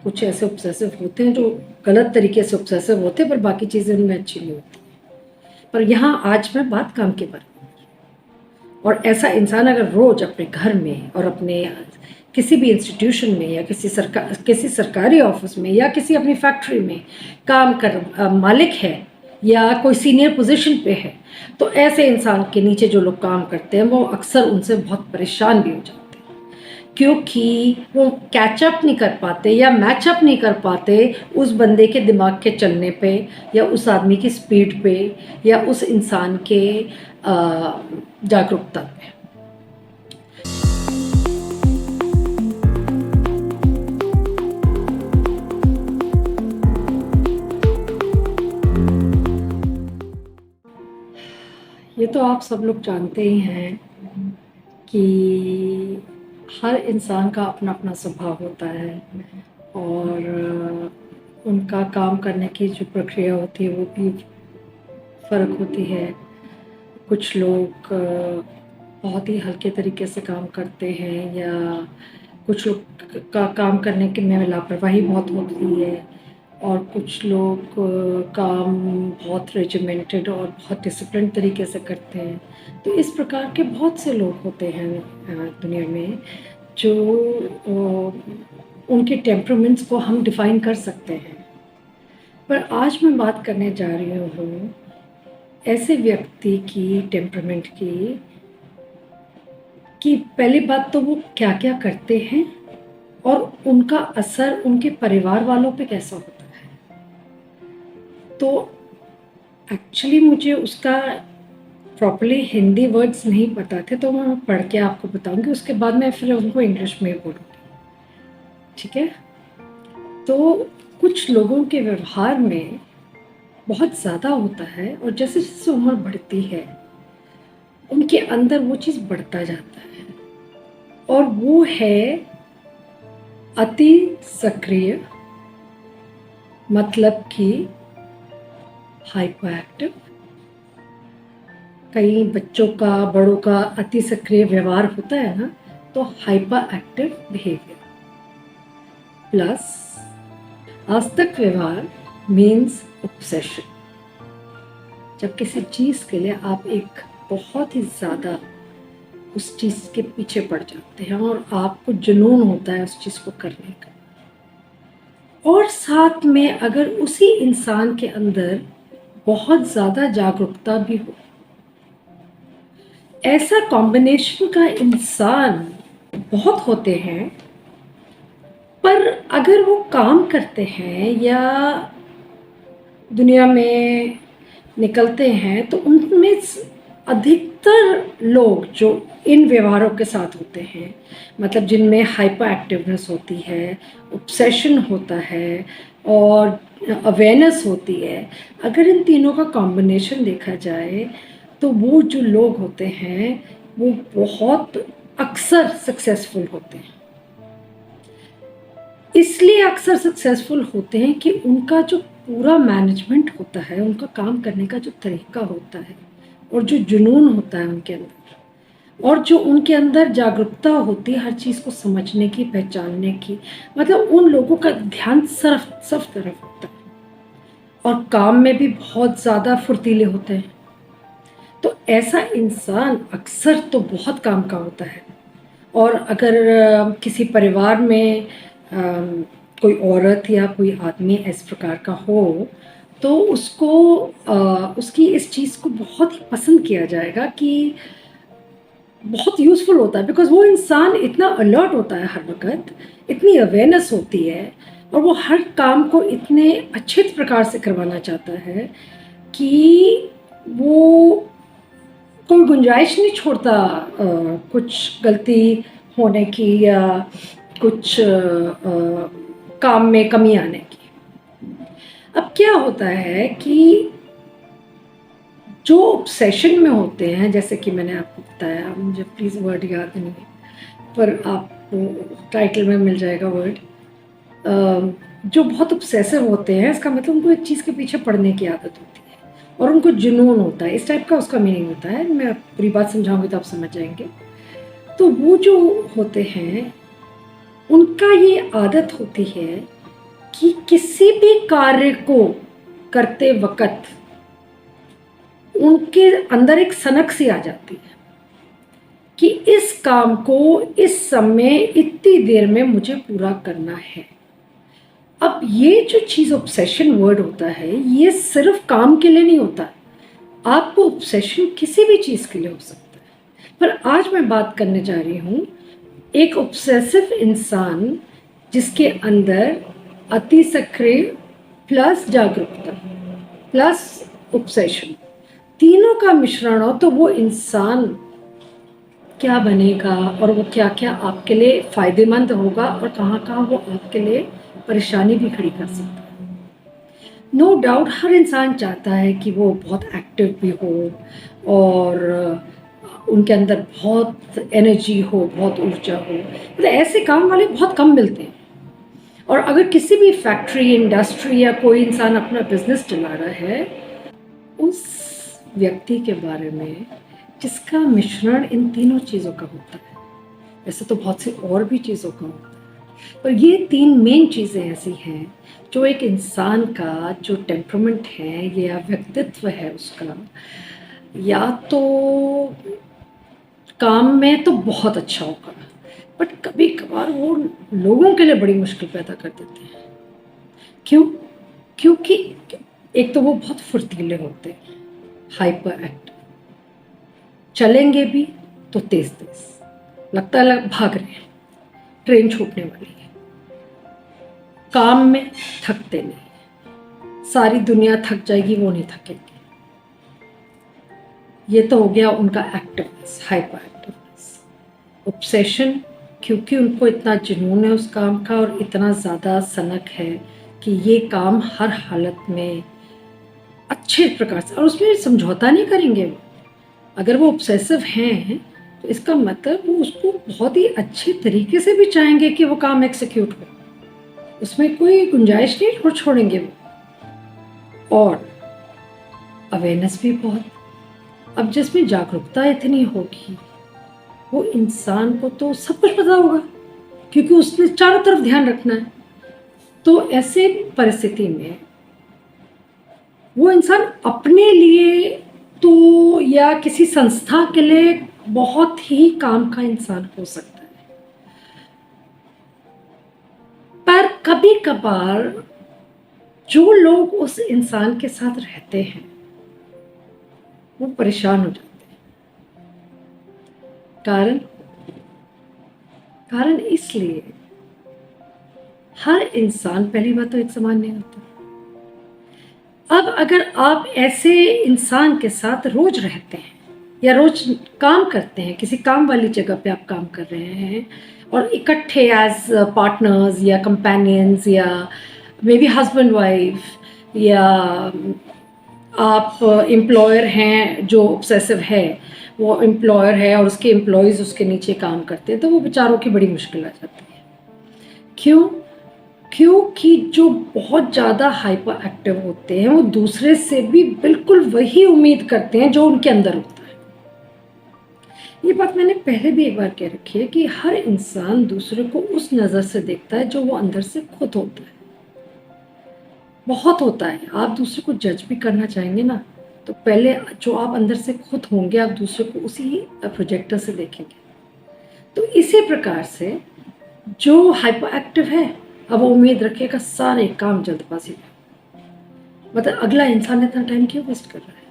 कुछ ऐसे ऑब्सेसिव होते हैं जो गलत तरीके से ऑब्सेसिव होते हैं, पर बाकी चीज़ें उनमें अच्छी नहीं होती। पर यहाँ आज मैं बात काम के बारे में। और ऐसा इंसान अगर रोज अपने घर में और अपने किसी भी इंस्टीट्यूशन में या किसी सरकारी ऑफिस में या किसी अपनी फैक्ट्री में काम कर मालिक है या कोई सीनियर पोजीशन पे है, तो ऐसे इंसान के नीचे जो लोग काम करते हैं वो अक्सर उनसे बहुत परेशान भी हो जाते हैं, क्योंकि वो कैचअप नहीं कर पाते या मैचअप नहीं कर पाते उस बंदे के दिमाग के चलने पे या उस आदमी की स्पीड पे या उस इंसान के जागरूकता पे। ये तो आप सब लोग जानते ही हैं कि हर इंसान का अपना अपना स्वभाव होता है और उनका काम करने की जो प्रक्रिया होती है वो भी फ़र्क होती है। कुछ लोग बहुत ही हल्के तरीके से काम करते हैं या कुछ लोग का काम करने के में लापरवाही बहुत होती है और कुछ लोग काम बहुत रेजिमेंटेड और बहुत डिसिप्लिन तरीके से करते हैं। तो इस प्रकार के बहुत से लोग होते हैं दुनिया में जो उनके टेम्परामेंट्स को हम डिफ़ाइन कर सकते हैं। पर आज मैं बात करने जा रही हूँ ऐसे व्यक्ति की टेम्परामेंट की कि पहली बात तो वो क्या क्या करते हैं और उनका असर उनके परिवार वालों पे कैसा होता है। तो एक्चुअली मुझे उसका प्रॉपर्ली हिंदी वर्ड्स नहीं पता थे, तो मैं पढ़ के आपको बताऊंगी, उसके बाद मैं फिर उनको इंग्लिश में बोलूँगी, ठीक है। तो कुछ लोगों के व्यवहार में बहुत ज़्यादा होता है और जैसे जैसे उम्र बढ़ती है उनके अंदर वो चीज़ बढ़ता जाता है और वो है अति सक्रिय, मतलब कि हाइपर एक्टिव। कई बच्चों का, बड़ों का अति सक्रिय व्यवहार होता है ना, तो हाइपर एक्टिव बिहेवियर प्लस आस्तिक व्यवहार मीन्स ऑब्सेशन। जब किसी चीज़ के लिए आप एक बहुत ही ज़्यादा उस चीज़ के पीछे पड़ जाते हैं और आपको जुनून होता है उस चीज़ को करने का, और साथ में अगर उसी इंसान के अंदर बहुत ज़्यादा जागरूकता भी हो, ऐसा कॉम्बिनेशन का इंसान बहुत होते हैं। पर अगर वो काम करते हैं या दुनिया में निकलते हैं तो उनमें अधिकतर लोग जो इन व्यवहारों के साथ होते हैं, मतलब जिनमें हाइपर एक्टिवनेस होती है, ऑब्सेशन होता है और अवेयरनेस होती है, अगर इन तीनों का कॉम्बिनेशन देखा जाए तो वो जो लोग होते हैं वो बहुत अक्सर सक्सेसफुल होते हैं। इसलिए अक्सर सक्सेसफुल होते हैं कि उनका जो पूरा मैनेजमेंट होता है, उनका काम करने का जो तरीका होता है और जो जुनून होता है उनके अंदर, और जो उनके अंदर जागरूकता होती है हर चीज़ को समझने की, पहचानने की, मतलब उन लोगों का ध्यान सब तरफ होता है और काम में भी बहुत ज़्यादा फुर्तीले होते हैं। तो ऐसा इंसान अक्सर तो बहुत काम का होता है। और अगर किसी परिवार में कोई औरत या कोई आदमी इस प्रकार का हो तो उसको उसकी इस चीज़ को बहुत ही पसंद किया जाएगा कि बहुत यूज़फुल होता है, बिकॉज़ वो इंसान इतना अलर्ट होता है हर वक्त, इतनी अवेयरनेस होती है और वो हर काम को इतने अच्छे प्रकार से करवाना चाहता है कि वो कोई गुंजाइश नहीं छोड़ता कुछ गलती होने की या कुछ काम में कमी आने की। अब क्या होता है कि जो ऑब्सेशन में होते हैं, जैसे कि मैंने आपको बताया, मुझे प्लीज़ वर्ड याद नहीं है पर आपको टाइटल में मिल जाएगा वर्ड, जो बहुत ऑब्सेसिव होते हैं, इसका मतलब उनको एक चीज़ के पीछे पड़ने की आदत होती है और उनको जुनून होता है, इस टाइप का उसका मीनिंग होता है। मैं पूरी बात समझाऊंगी तो आप समझ जाएंगे। तो वो जो होते हैं उनका ये आदत होती है कि किसी भी कार्य को करते वक्त उनके अंदर एक सनक सी आ जाती है कि इस काम को इस समय इतनी देर में मुझे पूरा करना है। अब ये जो चीज़ ऑब्सेशन वर्ड होता है, ये सिर्फ काम के लिए नहीं होता, आपको ऑब्सेशन किसी भी चीज़ के लिए हो सकता है। पर आज मैं बात करने जा रही हूँ एक ऑब्सेसिव इंसान जिसके अंदर अति सक्रिय प्लस जागरूकता प्लस ऑब्सेशन तीनों का मिश्रण हो, तो वो इंसान क्या बनेगा और वो क्या क्या आपके लिए फ़ायदेमंद होगा और कहाँ कहाँ वो आपके लिए परेशानी भी खड़ी कर सकता है। नो डाउट हर इंसान चाहता है कि वो बहुत एक्टिव भी हो और उनके अंदर बहुत एनर्जी हो, बहुत ऊर्जा हो। मतलब ऐसे काम वाले बहुत कम मिलते हैं। और अगर किसी भी फैक्ट्री, इंडस्ट्री या कोई इंसान अपना बिजनेस चला रहा है, उस व्यक्ति के बारे में जिसका मिश्रण इन तीनों चीज़ों का होता है। वैसे तो बहुत सी और भी चीज़ों का होता है, पर ये तीन मेन चीज़ें ऐसी हैं जो एक इंसान का जो टेम्परामेंट है या व्यक्तित्व है उसका, या तो काम में तो बहुत अच्छा होगा, बट कभी कभार वो लोगों के लिए बड़ी मुश्किल पैदा कर देते हैं। क्यों? क्योंकि एक तो वो बहुत फुर्तीले होते हैं, हाइपर एक्टिव, चलेंगे भी तो तेज तेज, लगता है भाग रहे हैं, ट्रेन छूटने वाली है। काम में थकते नहीं, सारी दुनिया थक जाएगी, वो नहीं थकेंगे। ये तो हो गया उनका एक्टिवनेस, हाइपर एक्टिवनेस। ऑब्सेशन, क्योंकि उनको इतना जुनून है उस काम का और इतना ज़्यादा सनक है कि ये काम हर हालत में अच्छे प्रकार से, और उसमें समझौता नहीं करेंगे वो। अगर वो ऑब्सेसिव हैं तो इसका मतलब वो उसको बहुत ही अच्छे तरीके से भी चाहेंगे कि वो काम एक्सिक्यूट हो, उसमें कोई गुंजाइश नहीं छोड़ेंगे वो। और अवेयरनेस भी बहुत। अब जिसमें जागरूकता इतनी होगी, वो इंसान को तो सब कुछ पता होगा क्योंकि उसने चारों तरफ ध्यान रखना है। तो ऐसे परिस्थिति में वो इंसान अपने लिए तो या किसी संस्था के लिए बहुत ही काम का इंसान हो सकता है, पर कभी कभार जो लोग उस इंसान के साथ रहते हैं वो परेशान हो जाते हैं। कारण इसलिए हर इंसान, पहली बात तो एक समान नहीं होता। अब अगर आप ऐसे इंसान के साथ रोज रहते हैं या रोज काम करते हैं, किसी काम वाली जगह पे आप काम कर रहे हैं और इकट्ठे एज पार्टनर्स या कंपेनियंस या मे बी हस्बैंड वाइफ, या आप एम्प्लॉयर हैं जो ऑब्सेसिव है, वो एम्प्लॉयर है और उसके एम्प्लॉयज़ उसके नीचे काम करते हैं, तो वो बेचारों की बड़ी मुश्किल आ जाती है। क्यों? क्योंकि जो बहुत ज़्यादा हाइपर एक्टिव होते हैं वो दूसरे से भी बिल्कुल वही उम्मीद करते हैं जो उनके अंदर होता है। ये बात मैंने पहले भी एक बार कह रखी है कि हर इंसान दूसरे को उस नज़र से देखता है जो वो अंदर से खुद होता है। बहुत होता है, आप दूसरे को जज भी करना चाहेंगे ना, तो पहले जो आप अंदर से खुद होंगे आप दूसरे को उसी प्रोजेक्टर से देखेंगे। तो इसी प्रकार से जो हाइपर एक्टिव है, अब वो उम्मीद रखेगा सारे काम जल्दबाजी में। मतलब अगला इंसान इतना टाइम क्यों वेस्ट कर रहा है,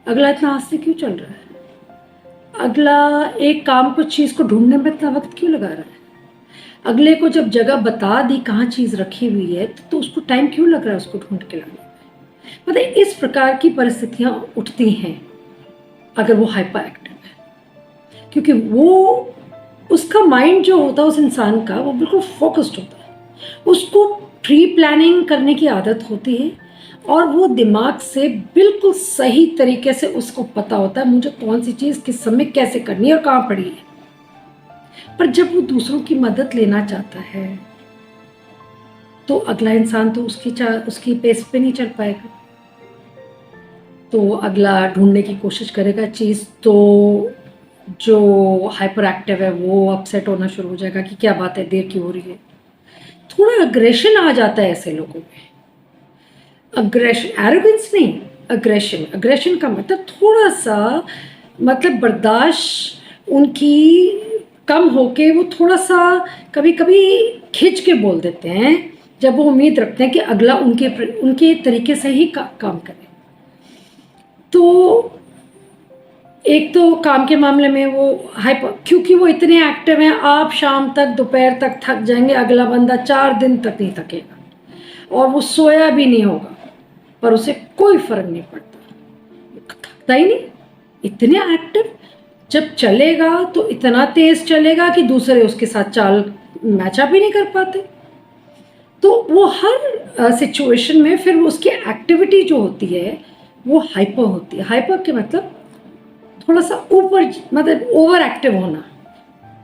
अगला इतना आस्ते क्यों चल रहा है, अगला एक काम को चीज़ को ढूंढने में इतना वक्त क्यों लगा रहा है, अगले को जब जगह बता दी कहाँ चीज़ रखी हुई है तो उसको टाइम क्यों लग रहा है उसको ढूंढ के लाने में। मतलब इस प्रकार की परिस्थितियाँ उठती हैं अगर वो हाइपर एक्टिव है, क्योंकि वो उसका माइंड जो होता है उस इंसान का वो बिल्कुल फोकस्ड होता है, उसको प्री प्लानिंग करने की आदत होती है और वो दिमाग से बिल्कुल सही तरीके से उसको पता होता है मुझे कौन सी चीज़ किस समय कैसे करनी है और कहाँ पड़ी है। पर जब वो दूसरों की मदद लेना चाहता है तो अगला इंसान तो उसकी पेस पे नहीं चल पाएगा, तो अगला ढूंढने की कोशिश करेगा चीज़, तो जो हाइपर एक्टिव है वो अपसेट होना शुरू हो जाएगा कि क्या बात है, देर क्यों हो रही है। थोड़ा अग्रेशन आ जाता है ऐसे लोगों में। अग्रेशन, एरोगेंस नहीं, अग्रेशन। अग्रेशन का मतलब थोड़ा सा, मतलब बर्दाश्त उनकी कम होके वो थोड़ा सा कभी कभी खिंच के बोल देते हैं, जब वो उम्मीद रखते हैं कि अगला उनके तरीके से ही काम करे। तो एक तो काम के मामले में वो हाइपर, क्योंकि वो इतने एक्टिव हैं, आप शाम तक दोपहर तक थक जाएंगे, अगला बंदा 4 दिन तक नहीं थकेगा और वो सोया भी नहीं होगा, पर उसे कोई फर्क नहीं पड़ता, थकता ही नहीं, इतने एक्टिव। जब चलेगा तो इतना तेज चलेगा कि दूसरे उसके साथ चाल मैचअप भी नहीं कर पाते। तो वो हर सिचुएशन में फिर उसकी एक्टिविटी जो होती है वो हाइपर होती है। हाइपर के मतलब थोड़ा सा ऊपर, मतलब ओवर एक्टिव होना,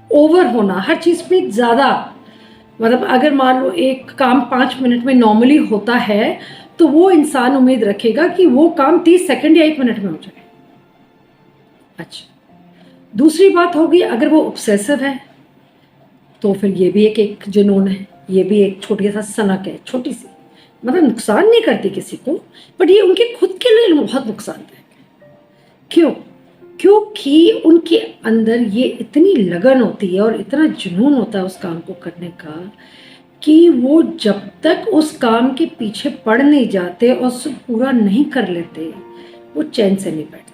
ओवर होना, हर चीज़ पे ज़्यादा। मतलब अगर मान लो एक काम 5 मिनट में नॉर्मली होता है, तो वो इंसान उम्मीद रखेगा कि वो काम 30 सेकंड या 1 मिनट में हो जाए। अच्छा, दूसरी बात होगी, अगर वो ऑब्सेसिव है तो फिर ये भी एक जुनून है, ये भी एक छोटी सा सनक है, छोटी सी, मतलब नुकसान नहीं करती किसी को, बट ये उनके खुद के लिए बहुत नुकसानदायक है। क्यों? क्योंकि उनके अंदर ये इतनी लगन होती है और इतना जुनून होता है उस काम को करने का, कि वो जब तक उस काम के पीछे पड़ नहीं जाते और उसे पूरा नहीं कर लेते, वो चैन से नहीं बैठते।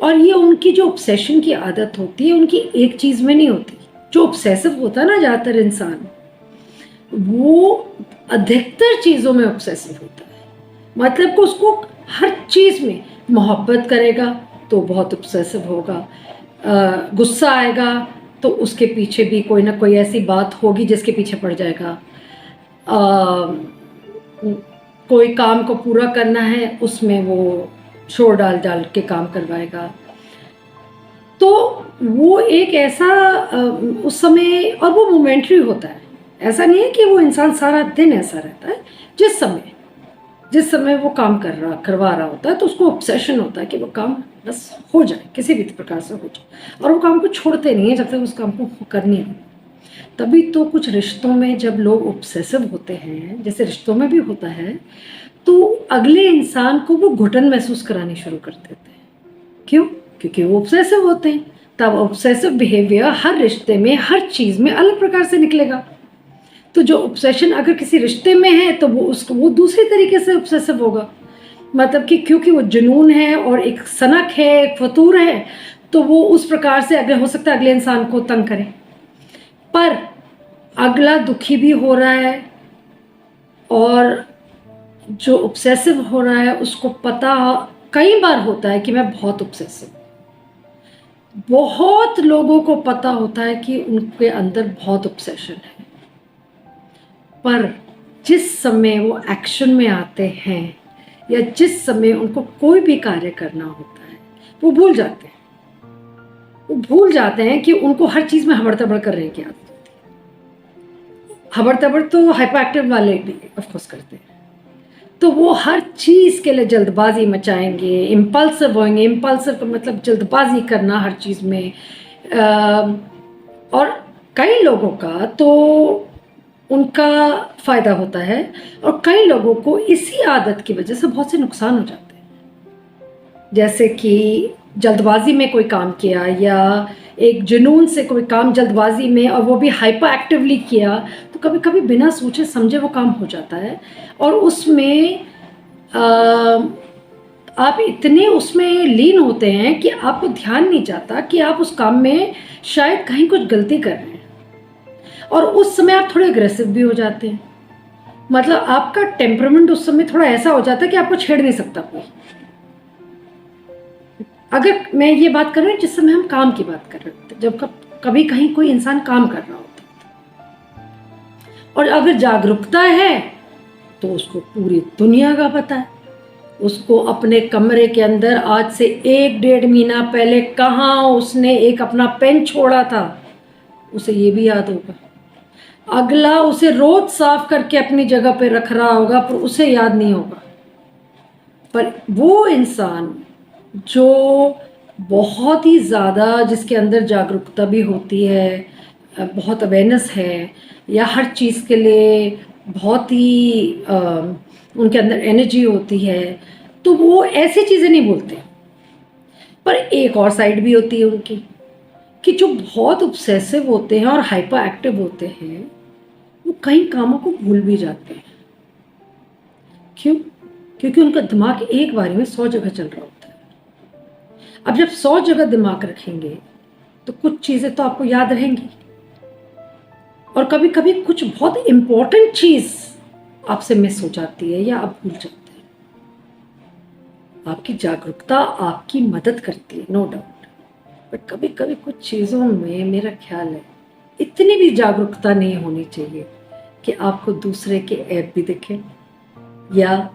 और ये उनकी जो ऑब्सेशन की आदत होती है, उनकी एक चीज़ में नहीं होती। जो ऑब्सेसिव होता है ना ज़्यादातर इंसान, वो अधिकतर चीज़ों में ऑब्सेसिव होता है। मतलब कि उसको हर चीज़ में मोहब्बत करेगा तो बहुत ऑब्सेसिव होगा, गुस्सा आएगा तो उसके पीछे भी कोई ना कोई ऐसी बात होगी जिसके पीछे पड़ जाएगा, कोई काम को पूरा करना है उसमें वो शोर डाल डाल के काम करवाएगा। तो वो एक ऐसा उस समय, और वो मोमेंटरी होता है, ऐसा नहीं है कि वो इंसान सारा दिन ऐसा रहता है। जिस समय वो काम करवा रहा होता है तो उसको ऑब्सेशन होता है कि वो काम बस हो जाए, किसी भी प्रकार से हो जाए, और वो काम को छोड़ते नहीं है जब तक उस काम को करनी है। तभी तो कुछ रिश्तों में जब लोग ऑब्सेसिव होते हैं, जैसे रिश्तों में भी होता है, तो अगले इंसान को वो घुटन महसूस करानी शुरू कर देते हैं। क्यों? क्योंकि वो ऑब्सेसिव होते हैं। तब ऑब्सेसिव बिहेवियर हर रिश्ते में, हर चीज़ में अलग प्रकार से निकलेगा। तो जो ऑब्सेशन अगर किसी रिश्ते में है तो वो दूसरी तरीके से ऑब्सेसिव होगा। मतलब कि क्योंकि वो जुनून है और एक सनक है, एक फतूर है, तो वो उस प्रकार से अगले, हो सकता है अगले इंसान को तंग करे, पर अगला दुखी भी हो रहा है, और जो ऑब्सेसिव हो रहा है उसको पता कई बार होता है कि मैं बहुत ऑब्सेसिव। बहुत लोगों को पता होता है कि उनके अंदर बहुत ऑब्सेशन है, पर जिस समय वो एक्शन में आते हैं या जिस समय उनको कोई भी कार्य करना होता है, वो भूल जाते हैं। वो भूल जाते हैं कि उनको हर चीज़ में हबड़ तबड़ करने की आदत होती है। हबड़ तबड़ तो हाइपर एक्टिव वाले भी ऑफकोर्स करते हैं। तो वो हर चीज़ के लिए जल्दबाजी मचाएंगे, इम्पल्सिव होंगे। इम्पल्सिव का मतलब जल्दबाजी करना हर चीज़ में। और कई लोगों का तो उनका फ़ायदा होता है, और कई लोगों को इसी आदत की वजह से बहुत से नुकसान हो जाते हैं। जैसे कि जल्दबाजी में कोई काम किया, या एक जुनून से कोई काम जल्दबाजी में, और वो भी हाइपर एक्टिवली किया, तो कभी कभी बिना सोचे समझे वो काम हो जाता है, और उसमें आप इतने उसमें लीन होते हैं कि आपको ध्यान नहीं जाता कि आप उस काम में शायद कहीं कुछ गलती कर रहे हैं, और उस समय आप थोड़े अग्रेसिव भी हो जाते हैं। मतलब आपका टेम्परामेंट उस समय थोड़ा ऐसा हो जाता है कि आपको छेड़ नहीं सकता कोई। अगर मैं ये बात कर रही हूँ जिस समय हम काम की बात कर रहे होते, जब कभी कहीं कोई इंसान काम कर रहा होता है, और अगर जागरूकता है तो उसको पूरी दुनिया का पता है। उसको अपने कमरे के अंदर आज से 1-1.5 महीना पहले कहाँ उसने एक अपना पेन छोड़ा था, उसे ये भी याद होगा। अगला उसे रोज साफ करके अपनी जगह पे रख रहा होगा, पर उसे याद नहीं होगा। पर वो इंसान जो बहुत ही ज़्यादा, जिसके अंदर जागरूकता भी होती है, बहुत अवेयरनेस है, या हर चीज़ के लिए बहुत ही उनके अंदर एनर्जी होती है, तो वो ऐसी चीज़ें नहीं बोलते। पर एक और साइड भी होती है उनकी, कि जो बहुत ऑब्सेसिव होते हैं और हाइपर एक्टिव होते हैं, वो कई कामों को भूल भी जाते हैं। क्यों? क्योंकि उनका दिमाग एक बारी में 100 जगह चल रहा होता है। अब जब 100 जगह दिमाग रखेंगे तो कुछ चीज़ें तो आपको याद रहेंगी, और कभी कभी कुछ बहुत इम्पोर्टेंट चीज़ आपसे मिस हो जाती है या आप भूल जाते हैं। आपकी जागरूकता आपकी मदद करती है, नो डाउट, बट कभी कभी कुछ चीज़ों में मेरा ख्याल है इतनी भी जागरूकता नहीं होनी चाहिए कि आपको दूसरे के ऐप भी दिखें, या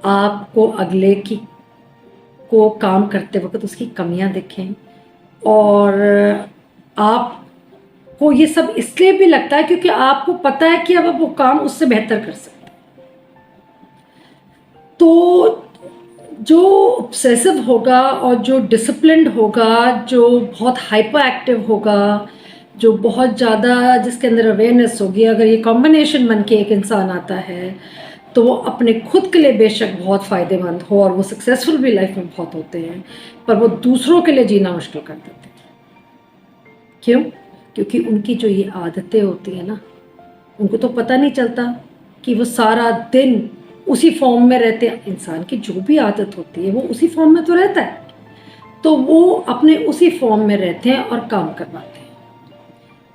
आपको अगले की को काम करते वक्त उसकी कमियां दिखें, और आपको ये सब इसलिए भी लगता है क्योंकि आपको पता है कि अब आप वो काम उससे बेहतर कर सकते हैं। तो जो ऑब्सेसिव होगा और जो डिसिप्लिन्ड होगा, जो बहुत हाइपर एक्टिव होगा, जो बहुत ज़्यादा जिसके अंदर अवेयरनेस होगी, अगर ये कॉम्बिनेशन बन के एक इंसान आता है तो वो अपने खुद के लिए बेशक बहुत फ़ायदेमंद हो और वो सक्सेसफुल भी लाइफ में बहुत होते हैं, पर वो दूसरों के लिए जीना मुश्किल कर देते हैं। क्यों? क्योंकि उनकी जो ये आदतें होती हैं ना, उनको तो पता नहीं चलता कि वो सारा दिन उसी फॉर्म में रहते हैं। इंसान की जो भी आदत होती है वो उसी फॉर्म में तो रहता है, तो वो अपने उसी फॉर्म में रहते हैं और काम करवाते हैं।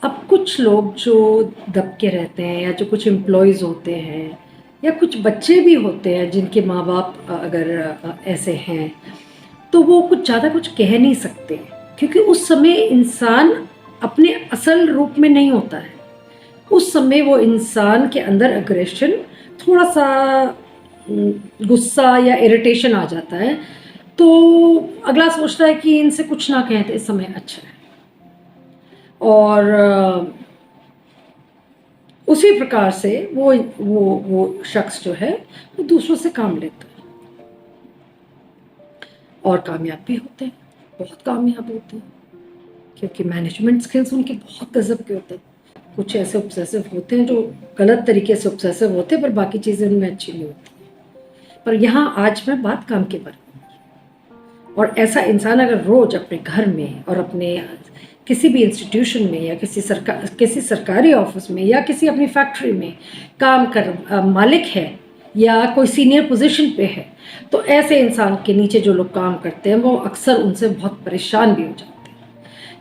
अब कुछ लोग जो दब के रहते हैं, या जो कुछ एम्प्लॉयज़ होते हैं, या कुछ बच्चे भी होते हैं जिनके माँ बाप अगर ऐसे हैं, तो वो कुछ ज़्यादा कुछ कह नहीं सकते, क्योंकि उस समय इंसान अपने असल रूप में नहीं होता है। उस समय वो इंसान के अंदर अग्रेशन, थोड़ा सा गुस्सा या इरिटेशन आ जाता है, तो अगला सोचता है कि इनसे कुछ ना कहें तो इस समय अच्छा है। और उसी प्रकार से वो शख्स जो है वो दूसरों से काम लेता है, और कामयाब भी होते हैं, बहुत कामयाब होते हैं, क्योंकि मैनेजमेंट स्किल्स उनके बहुत गजब के होते हैं। कुछ ऐसे ऑब्सेसिव होते हैं जो गलत तरीके से ऑब्सेसिव होते हैं, पर बाकी चीज़ें उनमें अच्छी नहीं होती। पर यहाँ आज मैं बात काम के बारे में, और ऐसा इंसान अगर रोज अपने घर में और अपने किसी भी इंस्टीट्यूशन में, या किसी सरकारी ऑफिस में, या किसी अपनी फैक्ट्री में काम कर मालिक है, या कोई सीनियर पोजीशन पे है, तो ऐसे इंसान के नीचे जो लोग काम करते हैं वो अक्सर उनसे बहुत परेशान भी हो जाते हैं,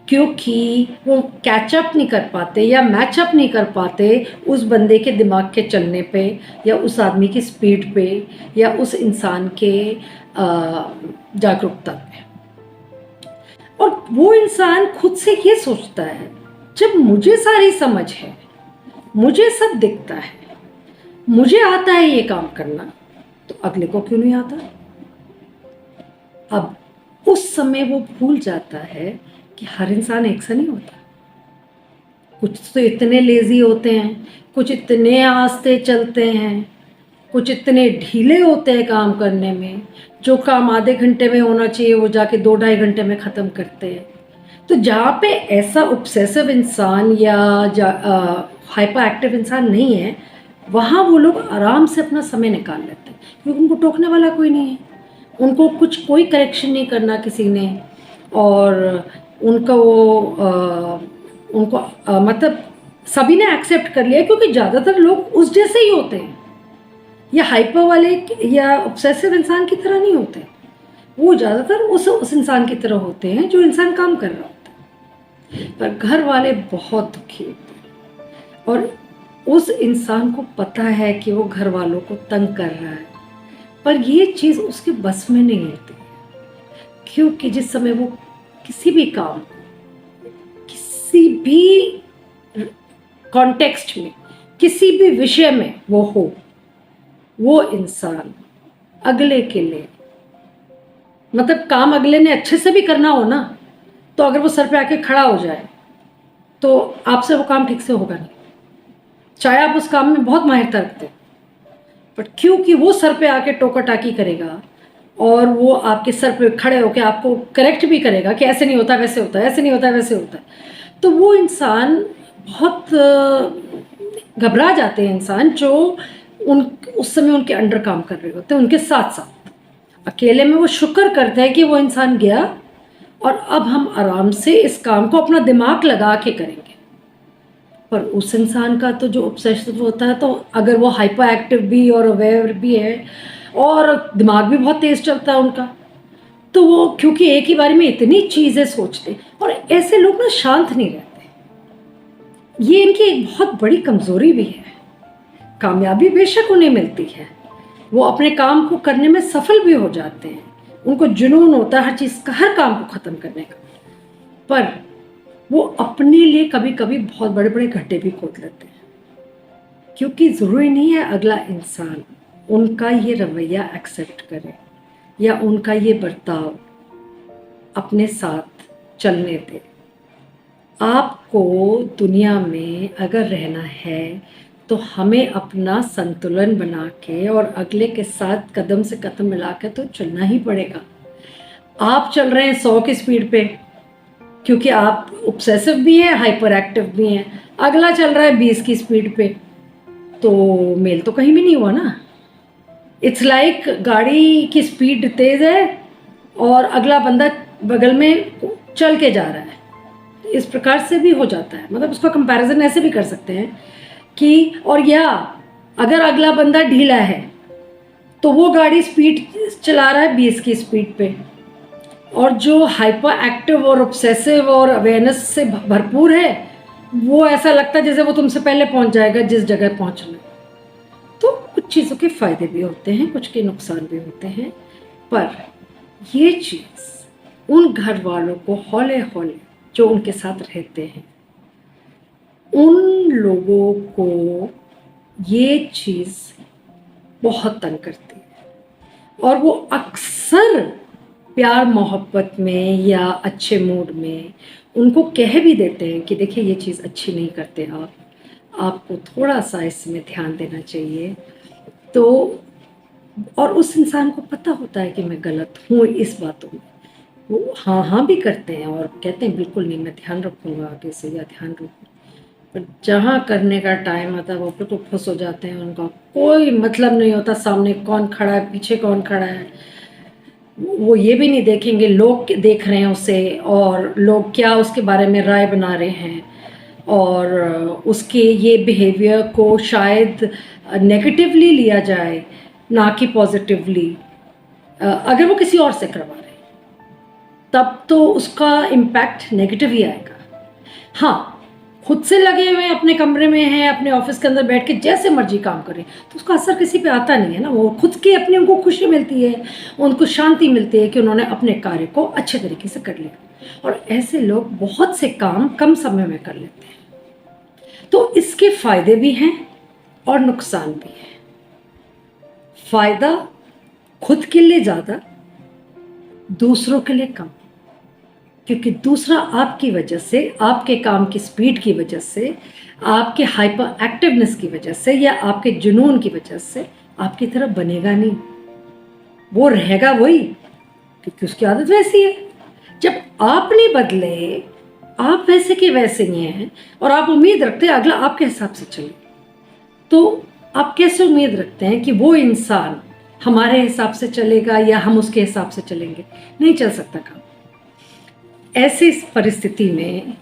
क्योंकि वो कैचअप नहीं कर पाते या मैचअप नहीं कर पाते उस बंदे के दिमाग के चलने पे, या उस आदमी की स्पीड पे, या उस इंसान के जागरूकता पे। और वो इंसान खुद से ये सोचता है, जब मुझे सारी समझ है, मुझे सब दिखता है, मुझे आता है ये काम करना, तो अगले को क्यों नहीं आता। अब उस समय वो भूल जाता है कि हर इंसान एक सा नहीं होता। कुछ तो इतने लेजी होते हैं, कुछ इतने आस्ते चलते हैं, कुछ इतने ढीले होते हैं काम करने में, जो काम आधे घंटे में होना चाहिए वो जाके 2-2.5 घंटे में ख़त्म करते हैं। तो जहाँ पे ऐसा ऑब्सेसिव इंसान या हाइपर एक्टिव इंसान नहीं है, वहाँ वो लोग आराम से अपना समय निकाल लेते हैं, क्योंकि उनको टोकने वाला कोई नहीं है, उनको कोई करेक्शन नहीं करना किसी ने, और उनका उनको मतलब सभी ने एक्सेप्ट कर लिया, क्योंकि ज़्यादातर लोग उस जैसे ही होते हैं, या हाइपर वाले या ऑब्सेसिव इंसान की तरह नहीं होते। वो ज़्यादातर उस इंसान की तरह होते हैं जो इंसान काम कर रहा होता है, पर घर वाले बहुत दुखी होते हैं, और उस इंसान को पता है कि वो घर वालों को तंग कर रहा है, पर ये चीज़ उसके बस में नहीं होती, क्योंकि जिस समय वो किसी भी काम, किसी भी कॉन्टेक्स्ट में, किसी भी विषय में वो हो, वो इंसान अगले के लिए, मतलब काम अगले ने अच्छे से भी करना हो ना, तो अगर वो सर पे आके खड़ा हो जाए तो आपसे वो काम ठीक से होगा नहीं, चाहे आप उस काम में बहुत माहिरता रखते हैं, बट क्योंकि वो सर पे आके टोका टाकी करेगा, और वो आपके सर पे खड़े होकर आपको करेक्ट भी करेगा कि ऐसे नहीं होता वैसे होता है, ऐसे नहीं होता वैसे होता है, तो वो इंसान बहुत घबरा जाते हैं इंसान जो उन उस समय उनके अंडर काम कर रहे होते हैं, उनके साथ साथ अकेले में वो शुक्र करते हैं कि वो इंसान गया और अब हम आराम से इस काम को अपना दिमाग लगा के करेंगे। पर उस इंसान का तो जो ऑब्सेसिव होता है, तो अगर वो हाइपर एक्टिव भी और अवेयर भी है और दिमाग भी बहुत तेज चलता है उनका, तो वो क्योंकि एक ही बारे में इतनी चीज़ें सोचते, और ऐसे लोग ना शांत नहीं रहते, ये इनकी एक बहुत बड़ी कमज़ोरी भी है। कामयाबी बेशक उन्हें मिलती है, वो अपने काम को करने में सफल भी हो जाते हैं, उनको जुनून होता है हर चीज़ का, हर काम को ख़त्म करने का, पर वो अपने लिए कभी कभी बहुत बड़े बड़े गड्ढे भी खोद लेते हैं, क्योंकि ज़रूरी नहीं है अगला इंसान उनका ये रवैया एक्सेप्ट करे या उनका ये बर्ताव अपने साथ चलने दे। आपको दुनिया में अगर रहना है तो हमें अपना संतुलन बना के और अगले के साथ कदम से कदम मिला के तो चलना ही पड़ेगा। आप चल रहे हैं 100 की स्पीड पे क्योंकि आप ऑब्सेसिव भी हैं, हाइपर एक्टिव भी हैं, अगला चल रहा है 20 की स्पीड पे, तो मेल तो कहीं भी नहीं हुआ ना। इट्स लाइक गाड़ी की स्पीड तेज़ है और अगला बंदा बगल में चल के जा रहा है, इस प्रकार से भी हो जाता है। मतलब उसका कंपैरिजन ऐसे भी कर सकते हैं कि, और या अगर अगला बंदा ढीला है तो वो गाड़ी स्पीड चला रहा है 20 की स्पीड पे, और जो हाइपर एक्टिव और ऑब्सेसिव और अवेयरनेस से भरपूर है वो ऐसा लगता है जैसे वो तुमसे पहले पहुंच जाएगा जिस जगह पहुंचना। तो कुछ चीज़ों के फ़ायदे भी होते हैं, कुछ के नुकसान भी होते हैं, पर ये चीज़ उन घर वालों को हौले हौले जो उनके साथ रहते हैं उन लोगों को ये चीज़ बहुत तंग करती है, और वो अक्सर प्यार मोहब्बत में या अच्छे मूड में उनको कह भी देते हैं कि देखिए ये चीज़ अच्छी नहीं करते आप, आपको थोड़ा सा इसमें ध्यान देना चाहिए। तो और उस इंसान को पता होता है कि मैं गलत हूँ इस बातों में, वो हाँ हाँ भी करते हैं और कहते हैं बिल्कुल नहीं, मैं ध्यान रखूँगा आगे से, या ध्यान रखूँ, पर जहाँ करने का टाइम आता है वो बिल्कुल फुस हो जाते हैं। उनका कोई मतलब नहीं होता सामने कौन खड़ा है, पीछे कौन खड़ा है, वो ये भी नहीं देखेंगे लोग देख रहे हैं उसे और लोग क्या उसके बारे में राय बना रहे हैं, और उसके ये बिहेवियर को शायद नेगेटिवली लिया जाए ना कि पॉजिटिवली। अगर वो किसी और से करवा रहे हैं तब तो उसका इम्पैक्ट नेगेटिव ही आएगा। हाँ, खुद से लगे हुए अपने कमरे में हैं, अपने ऑफिस के अंदर बैठ के जैसे मर्जी काम करें तो उसका असर किसी पे आता नहीं है ना। वो खुद की अपनी उनको खुशी मिलती है, उनको शांति मिलती है कि उन्होंने अपने कार्य को अच्छे तरीके से कर लिया, और ऐसे लोग बहुत से काम कम समय में कर लेते हैं। तो इसके फायदे भी हैं और नुकसान भी है। फायदा खुद के लिए ज़्यादा, दूसरों के लिए कम, क्योंकि दूसरा आपकी वजह से, आपके काम की स्पीड की वजह से, आपके हाइपर एक्टिवनेस की वजह से या आपके जुनून की वजह से आपकी तरह बनेगा नहीं, वो रहेगा वही, क्योंकि उसकी आदत वैसी है। जब आप नहीं बदले, आप वैसे के वैसे ही हैं और आप उम्मीद रखते हैं अगला आपके हिसाब से चले, तो आप कैसे उम्मीद रखते हैं कि वो इंसान हमारे हिसाब से चलेगा या हम उसके हिसाब से चलेंगे? नहीं चल सकता काम। ऐसी परिस्थिति में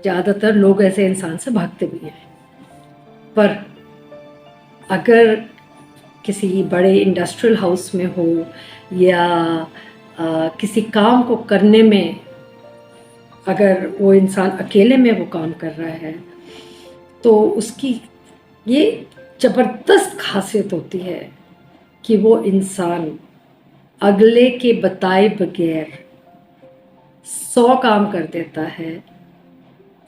ज़्यादातर लोग ऐसे इंसान से भागते भी हैं। पर अगर किसी बड़े इंडस्ट्रियल हाउस में हो या किसी काम को करने में अगर वो इंसान अकेले में वो काम कर रहा है तो उसकी ये ज़बरदस्त खासियत होती है कि वो इंसान अगले के बताए बगैर 100 काम कर देता है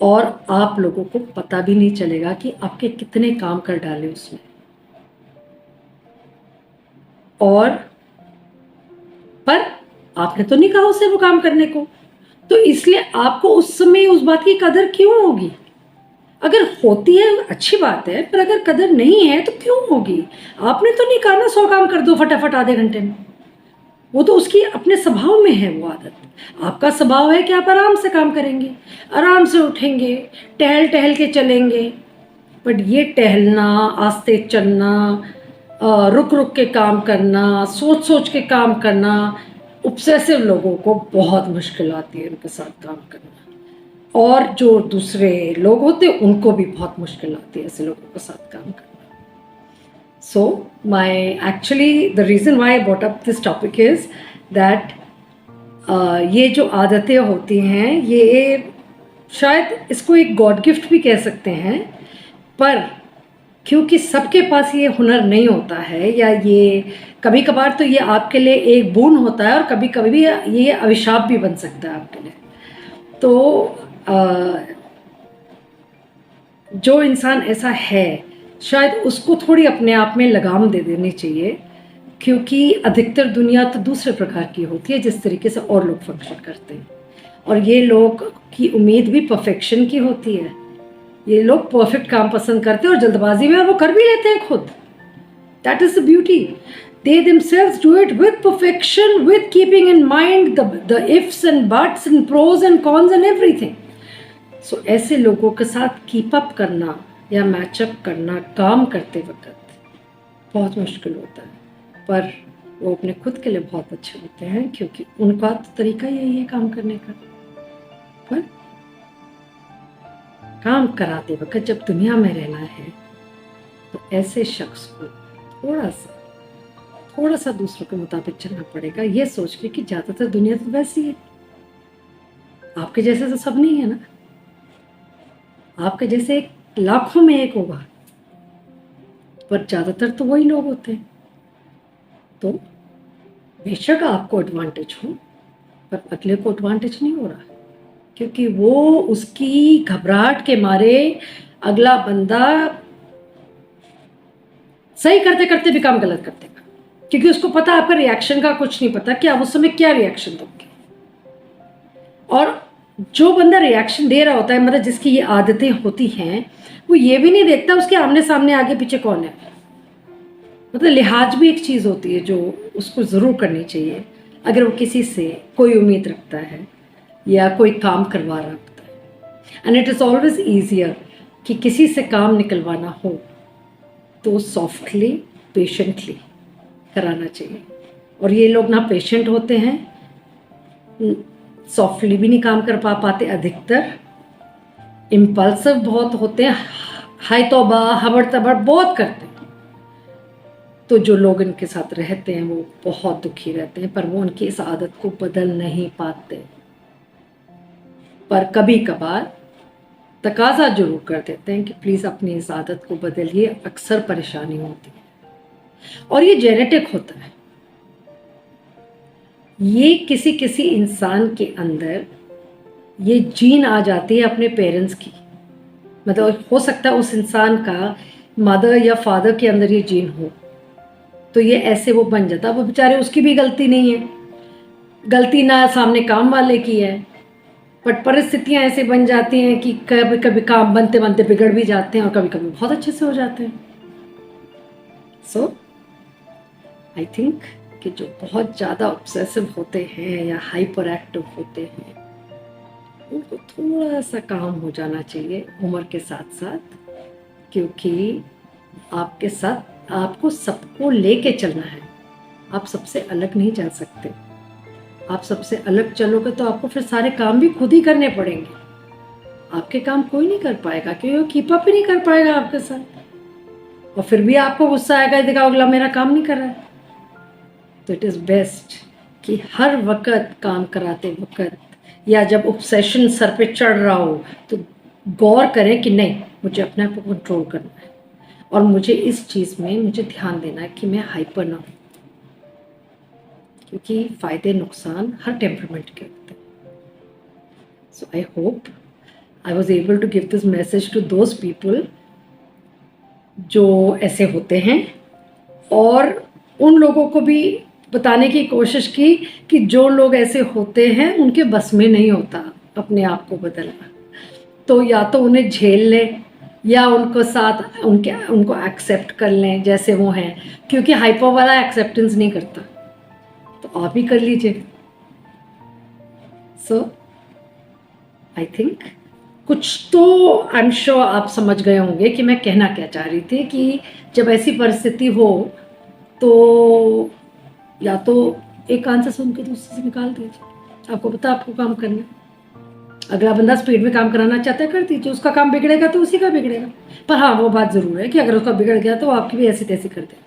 और आप लोगों को पता भी नहीं चलेगा कि आपके कितने काम कर डाले उसने। और पर आपने तो नहीं कहा उसे वो काम करने को, तो इसलिए आपको उस समय उस बात की कदर क्यों होगी? अगर होती है अच्छी बात है, पर अगर कदर नहीं है तो क्यों होगी? आपने तो नहीं कहा ना 100 काम कर दो फटाफट आधे घंटे में। वो तो उसकी अपने स्वभाव में है वो आदत। आपका स्वभाव है कि आप आराम से काम करेंगे, आराम से उठेंगे, टहल टहल के चलेंगे। बट ये टहलना, आस्ते चलना, रुक रुक के काम करना, सोच सोच के काम करना, ऑब्सेसिव लोगों को बहुत मुश्किल आती है उनके साथ काम करना। और जो दूसरे लोग होते हैं उनको भी बहुत मुश्किल आती है ऐसे लोगों के साथ काम करना। So the reason why I brought up this topic is that ये जो आदतें होती हैं ये शायद इसको एक गॉड गिफ्ट भी कह सकते हैं, पर क्योंकि सबके पास ये हुनर नहीं होता है, या ये कभी कभार तो ये आपके लिए एक बोन होता है और कभी कभी ये अभिशाप भी बन सकता है आपके लिए। तो जो इंसान ऐसा है शायद उसको थोड़ी अपने आप में लगाम दे देनी चाहिए, क्योंकि अधिकतर दुनिया तो दूसरे प्रकार की होती है जिस तरीके से और लोग फंक्शन करते हैं। और ये लोग की उम्मीद भी परफेक्शन की होती है। ये लोग परफेक्ट काम पसंद करते हैं और जल्दबाजी में, और वो कर भी लेते हैं खुद। That is the beauty. They themselves do it with perfection, with keeping in mind the ifs and buts and pros and cons and everything. So ऐसे लोगों के साथ कीप अप करना या मैचअप करना काम करते वक्त बहुत मुश्किल होता है, पर वो अपने खुद के लिए बहुत अच्छे होते हैं, क्योंकि उनका तो तरीका यही है काम करने का। पर काम कराते वक्त जब दुनिया में रहना है तो ऐसे शख्स को थोड़ा सा दूसरों के मुताबिक चलना पड़ेगा, ये सोच के कि ज़्यादातर दुनिया तो वैसी है। आपके जैसे तो सब नहीं है ना, आपके जैसे लाखों में एक होगा, पर ज़्यादातर तो वही लोग होते हैं। तो बेशक आपको एडवांटेज हो, पर अगले को एडवांटेज नहीं हो रहा, क्योंकि वो उसकी घबराहट के मारे अगला बंदा सही करते करते भी काम गलत कर देगा, क्योंकि उसको पता आपका रिएक्शन का कुछ नहीं पता कि आप उस समय क्या रिएक्शन दोगे। और जो बंदा रिएक्शन दे रहा होता है, मतलब जिसकी ये आदतें होती हैं, वो ये भी नहीं देखता उसके आमने सामने आगे पीछे कौन है। मतलब लिहाज भी एक चीज़ होती है जो उसको ज़रूर करनी चाहिए अगर वो किसी से कोई उम्मीद रखता है या कोई काम करवा रहा होता है। And it is always easier कि किसी से काम निकलवाना हो तो सॉफ्टली, पेशेंटली कराना चाहिए। और ये लोग ना पेशेंट होते हैं, सॉफ्टली भी नहीं काम कर पाते, अधिकतर इम्पल्सिव बहुत होते हैं, हाय तौबा हबड़ तबड़ बहुत करते हैं। तो जो लोग इनके साथ रहते हैं वो बहुत दुखी रहते हैं, पर वो उनकी इस आदत को बदल नहीं पाते। पर कभी कभार तकाजा जरूर कर देते हैं कि प्लीज़ अपनी इस आदत को बदलिए, अक्सर परेशानी होती है। और ये जेनेटिक होता है, ये किसी किसी इंसान के अंदर ये जीन आ जाती है अपने पेरेंट्स की। मतलब हो सकता है उस इंसान का मदर या फादर के अंदर ये जीन हो, तो ये ऐसे वो बन जाता है। वो बेचारे, उसकी भी गलती नहीं है, गलती ना सामने काम वाले की है, बट परिस्थितियाँ ऐसे बन जाती हैं कि कभी कभी काम बनते बनते बिगड़ भी जाते हैं और कभी कभी बहुत अच्छे से हो जाते हैं। सो आई थिंक कि जो बहुत ज़्यादा ऑब्सेसिव होते हैं या हाइपर एक्टिव होते हैं, उनको थोड़ा सा काम हो जाना चाहिए उम्र के साथ साथ, क्योंकि आपके साथ आपको सबको लेके चलना है। आप सबसे अलग नहीं जा सकते। आप सबसे अलग चलोगे तो आपको फिर सारे काम भी खुद ही करने पड़ेंगे। आपके काम कोई नहीं कर पाएगा, क्योंकि वो कीप अप ही नहीं कर पाएगा आपके साथ। और फिर भी आपको गुस्सा आएगा, देखा अगला मेरा काम नहीं कर रहा है। तो इट इज़ बेस्ट कि हर वक्त काम कराते वक्त या जब ऑब्सेशन सर पे चढ़ रहा हो तो गौर करें कि नहीं, मुझे अपने आप को कंट्रोल करना है और मुझे इस चीज़ में मुझे ध्यान देना है कि मैं हाइपर ना हूँ, क्योंकि फ़ायदे नुकसान हर टेम्परामेंट के होते हैं। So I hope I was able to give this message to those people जो ऐसे होते हैं, और उन लोगों को भी बताने की कोशिश की कि जो लोग ऐसे होते हैं उनके बस में नहीं होता अपने आप को बदलना। तो या तो उन्हें झेल लें या उनको एक्सेप्ट कर लें जैसे वो हैं, क्योंकि हाइपर वाला एक्सेप्टेंस नहीं करता। तो आप ही कर लीजिए। सो आई थिंक कुछ तो आई एम श्योर आप समझ गए होंगे कि मैं कहना क्या चाह रही थी, कि जब ऐसी परिस्थिति हो तो या तो एक कान से सुन के दूसरे से निकाल दीजिए। आपको पता आपको काम करना है, अगला बंदा स्पीड में काम कराना चाहता है कर दीजिए, उसका काम बिगड़ेगा तो उसी का बिगड़ेगा। पर हाँ वो बात ज़रूर है कि अगर उसका बिगड़ गया तो आपकी भी ऐसी तैसी कर देगा।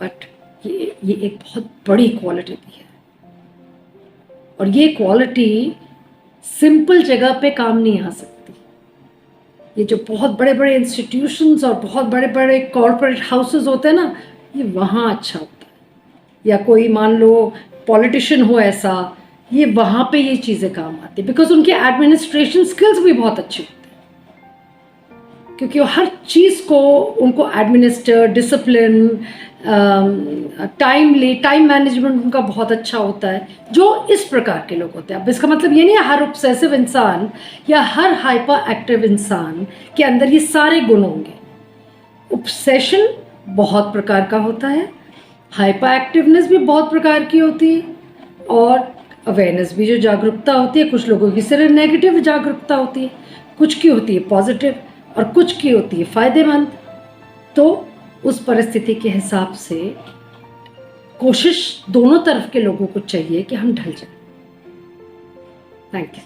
बट ये एक बहुत बड़ी क्वालिटी भी है, और ये क्वालिटी सिंपल जगह पे काम नहीं आ सकती। ये जो बहुत बड़े बड़े इंस्टीट्यूशंस और बहुत बड़े बड़े कॉरपोरेट हाउसेस होते हैं ना, ये वहाँ अच्छा होता है। या कोई मान लो पॉलिटिशियन हो ऐसा, ये वहाँ पे ये चीज़ें काम आती है, बिकॉज उनके एडमिनिस्ट्रेशन स्किल्स भी बहुत अच्छे होते हैं, क्योंकि वो हर चीज़ को उनको एडमिनिस्टर, डिसिप्लिन, टाइम मैनेजमेंट उनका बहुत अच्छा होता है, जो इस प्रकार के लोग होते हैं। अब इसका मतलब ये नहीं है हर ऑब्सेसिव इंसान या हर हाइपर एक्टिव इंसान के अंदर ये सारे गुण होंगे। ऑब्सेशन बहुत प्रकार का होता है, हाइपर एक्टिवनेस भी बहुत प्रकार की होती है, और अवेयरनेस भी जो जागरूकता होती है, कुछ लोगों की सिर्फ नेगेटिव जागरूकता होती है, कुछ की होती है पॉजिटिव, और कुछ की होती है फ़ायदेमंद। तो उस परिस्थिति के हिसाब से कोशिश दोनों तरफ के लोगों को चाहिए कि हम ढल जाएं। Thank you.